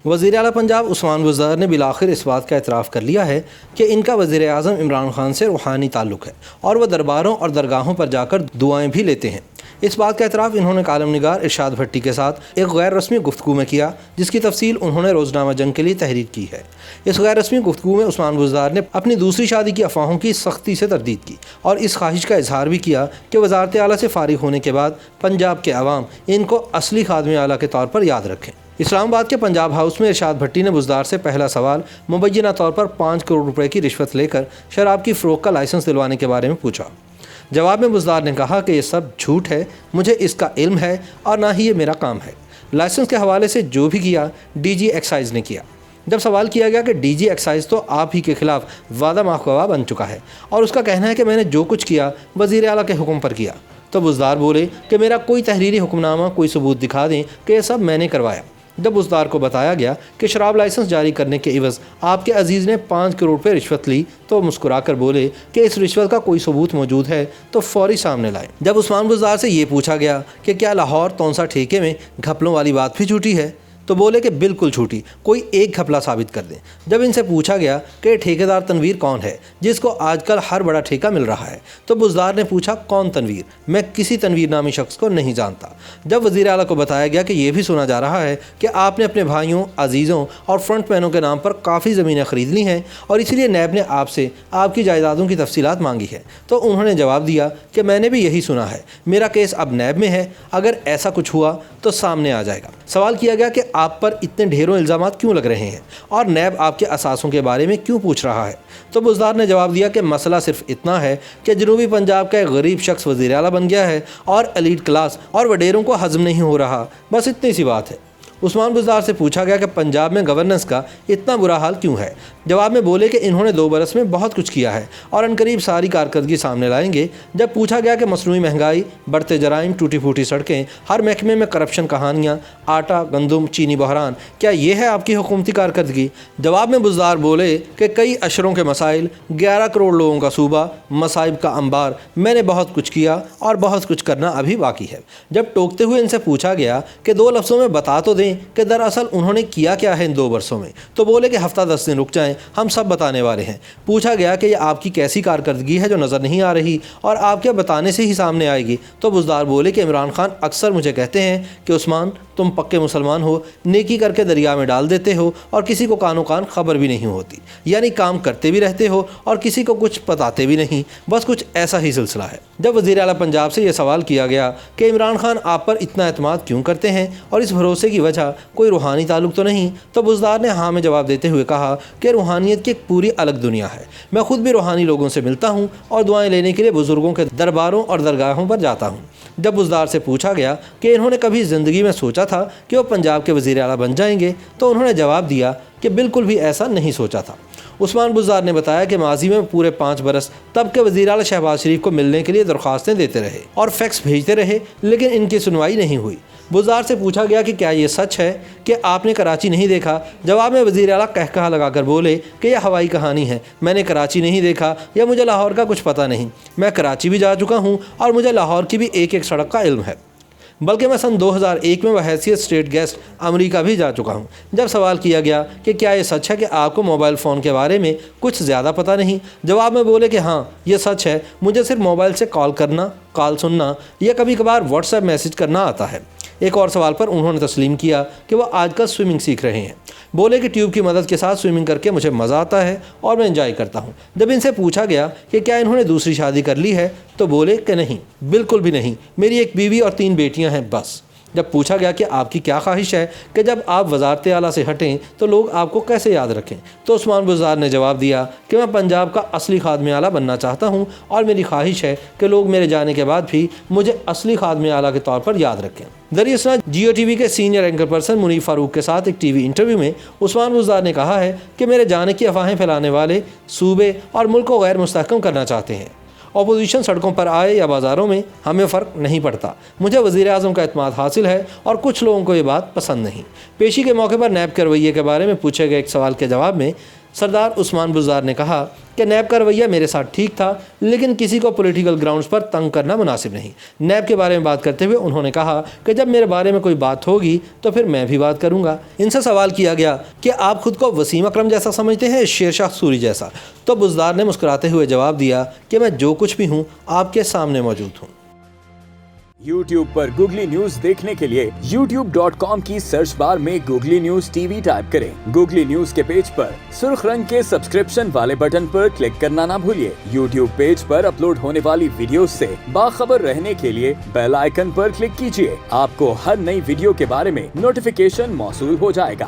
وزیر اعلیٰ پنجاب عثمان بزدار نے بالآخر اس بات کا اعتراف کر لیا ہے کہ ان کا وزیر اعظم عمران خان سے روحانی تعلق ہے اور وہ درباروں اور درگاہوں پر جا کر دعائیں بھی لیتے ہیں۔ اس بات کا اعتراف انہوں نے کالم نگار ارشاد بھٹی کے ساتھ ایک غیر رسمی گفتگو میں کیا، جس کی تفصیل انہوں نے روزنامہ جنگ کے لیے تحریر کی ہے۔ اس غیر رسمی گفتگو میں عثمان بزدار نے اپنی دوسری شادی کی افواہوں کی سختی سے تردید کی اور اس خواہش کا اظہار بھی کیا کہ وزارت اعلیٰ سے فارغ ہونے کے بعد پنجاب کے عوام ان کو اصلی خادم اعلیٰ کے طور پر یاد رکھیں۔ اسلام آباد کے پنجاب ہاؤس میں ارشاد بھٹی نے بزدار سے پہلا سوال مبینہ طور پر 5 کروڑ روپے کی رشوت لے کر شراب کی فروخت کا لائسنس دلوانے کے بارے میں پوچھا۔ جواب میں بزدار نے کہا کہ یہ سب جھوٹ ہے، مجھے اس کا علم ہے اور نہ ہی یہ میرا کام ہے۔ لائسنس کے حوالے سے جو بھی کیا ڈی جی ایکسائز نے کیا۔ جب سوال کیا گیا کہ ڈی جی ایکسائز تو آپ ہی کے خلاف وعدہ معاف گواہ بن چکا ہے اور اس کا کہنا ہے کہ میں نے جو کچھ کیا وزیر اعلیٰ کے حکم پر کیا، تو بزدار بولے کہ میرا کوئی تحریری حکم نامہ، کوئی ثبوت دکھا دیں کہ یہ سب میں نے کروایا۔ جب بزدار کو بتایا گیا کہ شراب لائسنس جاری کرنے کے عوض آپ کے عزیز نے 5 کروڑ روپے رشوت لی، تو مسکرا کر بولے کہ اس رشوت کا کوئی ثبوت موجود ہے تو فوری سامنے لائیں۔ جب عثمان بزدار سے یہ پوچھا گیا کہ کیا لاہور تونسا ٹھیکے میں گھپلوں والی بات بھی جھوٹی ہے، تو بولے کہ بالکل جھوٹی، کوئی ایک گھپلا ثابت کر دیں۔ جب ان سے پوچھا گیا کہ ٹھیکیدار تنویر کون ہے جس کو آج کل ہر بڑا ٹھیکہ مل رہا ہے، تو بزدار نے پوچھا کون تنویر، میں کسی تنویر نامی شخص کو نہیں جانتا۔ جب وزیر اعلیٰ کو بتایا گیا کہ یہ بھی سنا جا رہا ہے کہ آپ نے اپنے بھائیوں، عزیزوں اور فرنٹ مینوں کے نام پر کافی زمینیں خرید لی ہیں اور اسی لیے نیب نے آپ سے آپ کی جائیدادوں کی تفصیلات مانگی ہے، تو انہوں نے جواب دیا کہ میں نے بھی یہی سنا ہے، میرا کیس اب نیب میں ہے، اگر ایسا کچھ ہوا تو سامنے آ جائے گا۔ سوال کیا گیا کہ آپ پر اتنے ڈھیروں الزامات کیوں لگ رہے ہیں اور نیب آپ کے اثاثوں کے بارے میں کیوں پوچھ رہا ہے، تو بزدار نے جواب دیا کہ مسئلہ صرف اتنا ہے کہ جنوبی پنجاب کا ایک غریب شخص وزیر اعلیٰ بن گیا ہے اور ایلیٹ کلاس اور وڈیروں کو ہضم نہیں ہو رہا، بس اتنی سی بات ہے۔ عثمان بزدار سے پوچھا گیا کہ پنجاب میں گورننس کا اتنا برا حال کیوں ہے۔ جواب میں بولے کہ انہوں نے 2 برس میں بہت کچھ کیا ہے اور عنقریب ساری کارکردگی سامنے لائیں گے۔ جب پوچھا گیا کہ مصنوعی مہنگائی، بڑھتے جرائم، ٹوٹی پھوٹی سڑکیں، ہر محکمے میں کرپشن کہانیاں، آٹا، گندم، چینی بحران، کیا یہ ہے آپ کی حکومتی کارکردگی؟ جواب میں بزدار بولے کہ کئی اشروں کے مسائل، 11 کروڑ لوگوں کا صوبہ، مصائب کا انبار، میں نے بہت کچھ کیا اور بہت کچھ کرنا ابھی باقی ہے۔ جب ٹوکتے ہوئے ان سے پوچھا گیا کہ 2 لفظوں میں بتا تو دیں کہ دراصل انہوں نے کیا کیا ہے ان 2 برسوں میں، تو بولے کہ ہفتہ 10 دن رک جائیں، ہم سب بتانے والے ہیں۔ پوچھا گیا کہ یہ آپ کی کیسی کارکردگی ہے جو نظر نہیں آ رہی اور آپ کے بتانے سے ہی سامنے آئے گی، تو بزدار بولے کہ عمران خان اکثر مجھے کہتے ہیں کہ عثمان تم پکے مسلمان ہو، نیکی کر کے دریا میں ڈال دیتے ہو اور کسی کو کانو کان خبر بھی نہیں ہوتی، یعنی کام کرتے بھی رہتے ہو اور کسی کو کچھ بتاتے بھی نہیں، بس کچھ ایسا ہی سلسلہ ہے۔ جب وزیر اعلیٰ پنجاب سے یہ سوال کیا گیا کہ عمران خان آپ پر اتنا اعتماد کیوں کرتے ہیں اور اس بھروسے کی وجہ کوئی روحانی تعلق تو نہیں، تو بزدار نے ہاں میں جواب دیتے ہوئے کہا کہ روحانیت کی ایک پوری الگ دنیا ہے، میں خود بھی روحانی لوگوں سے ملتا ہوں اور دعائیں لینے کے لیے بزرگوں کے درباروں اور درگاہوں پر جاتا ہوں۔ جب بزدار سے پوچھا گیا کہ انہوں نے کبھی زندگی میں سوچا تھا کہ وہ پنجاب کے وزیر اعلیٰ بن جائیں گے، تو انہوں نے جواب دیا کہ بالکل بھی ایسا نہیں سوچا تھا۔ عثمان بزدار نے بتایا کہ ماضی میں پورے 5 برس تب کے وزیر اعلیٰ شہباز شریف کو ملنے کے لیے درخواستیں دیتے رہے اور فیکس بھیجتے رہے، لیکن ان کی سنوائی نہیں ہوئی۔ بزدار سے پوچھا گیا کہ کیا یہ سچ ہے کہ آپ نے کراچی نہیں دیکھا؟ جواب میں وزیر اعلیٰ کہا لگا کر بولے کہ یہ ہوائی کہانی ہے، میں نے کراچی نہیں دیکھا یا مجھے لاہور کا کچھ پتہ نہیں، میں کراچی بھی جا چکا ہوں اور مجھے لاہور کی بھی ایک ایک سڑک کا علم ہے، بلکہ میں سن 2001 میں بحیثیت اسٹیٹ گیسٹ امریکہ بھی جا چکا ہوں۔ جب سوال کیا گیا کہ کیا یہ سچ ہے کہ آپ کو موبائل فون کے بارے میں کچھ زیادہ پتہ نہیں، جواب میں بولے کہ ہاں یہ سچ ہے، مجھے صرف موبائل سے کال سننا یا کبھی کبھار واٹس ایپ میسج کرنا آتا ہے۔ ایک اور سوال پر انہوں نے تسلیم کیا کہ وہ آج کل سوئمنگ سیکھ رہے ہیں۔ بولے کہ ٹیوب کی مدد کے ساتھ سوئمنگ کر کے مجھے مزہ آتا ہے اور میں انجوائے کرتا ہوں۔ جب ان سے پوچھا گیا کہ کیا انہوں نے دوسری شادی کر لی ہے، تو بولے کہ نہیں، بالکل بھی نہیں، میری ایک بیوی اور 3 بیٹیاں ہیں بس۔ جب پوچھا گیا کہ آپ کی کیا خواہش ہے کہ جب آپ وزارت اعلیٰ سے ہٹیں تو لوگ آپ کو کیسے یاد رکھیں، تو عثمان بزدار نے جواب دیا کہ میں پنجاب کا اصلی خادم اعلیٰ بننا چاہتا ہوں اور میری خواہش ہے کہ لوگ میرے جانے کے بعد بھی مجھے اصلی خادم اعلیٰ کے طور پر یاد رکھیں۔ دراصل جیو ٹی وی کے سینئر اینکر پرسن منیف فاروق کے ساتھ ایک ٹی وی انٹرویو میں عثمان بزدار نے کہا ہے کہ میرے جانے کی افواہیں پھیلانے والے صوبے اور ملک کو غیر مستحکم کرنا چاہتے ہیں۔ اپوزیشن سڑکوں پر آئے یا بازاروں میں ہمیں فرق نہیں پڑتا، مجھے وزیر اعظم کا اعتماد حاصل ہے اور کچھ لوگوں کو یہ بات پسند نہیں۔ پیشی کے موقع پر نیب کے رویے کے بارے میں پوچھے گئے ایک سوال کے جواب میں سردار عثمان بزدار نے کہا کہ نیب کا رویہ میرے ساتھ ٹھیک تھا، لیکن کسی کو پولیٹیکل گراؤنڈز پر تنگ کرنا مناسب نہیں۔ نیب کے بارے میں بات کرتے ہوئے انہوں نے کہا کہ جب میرے بارے میں کوئی بات ہوگی تو پھر میں بھی بات کروں گا۔ ان سے سوال کیا گیا کہ آپ خود کو وسیم اکرم جیسا سمجھتے ہیں، شیر شاہ سوری جیسا؟ تو بزدار نے مسکراتے ہوئے جواب دیا کہ میں جو کچھ بھی ہوں آپ کے سامنے موجود ہوں۔ YouTube پر گوگلی نیوز دیکھنے کے لیے youtube.com کی سرچ بار میں googly news T V type کریں۔ گوگلی نیوز کے پیج پر سرخ رنگ کے سبسکرپشن والے بٹن پر کلک کرنا نہ بھولیے۔ YouTube پیج پر اپلوڈ ہونے والی ویڈیوز سے باخبر رہنے کے لیے بیل آئیکن پر کلک کیجیے۔ آپ کو ہر نئی ویڈیو کے بارے میں نوٹیفیکیشن موصول ہو جائے گا۔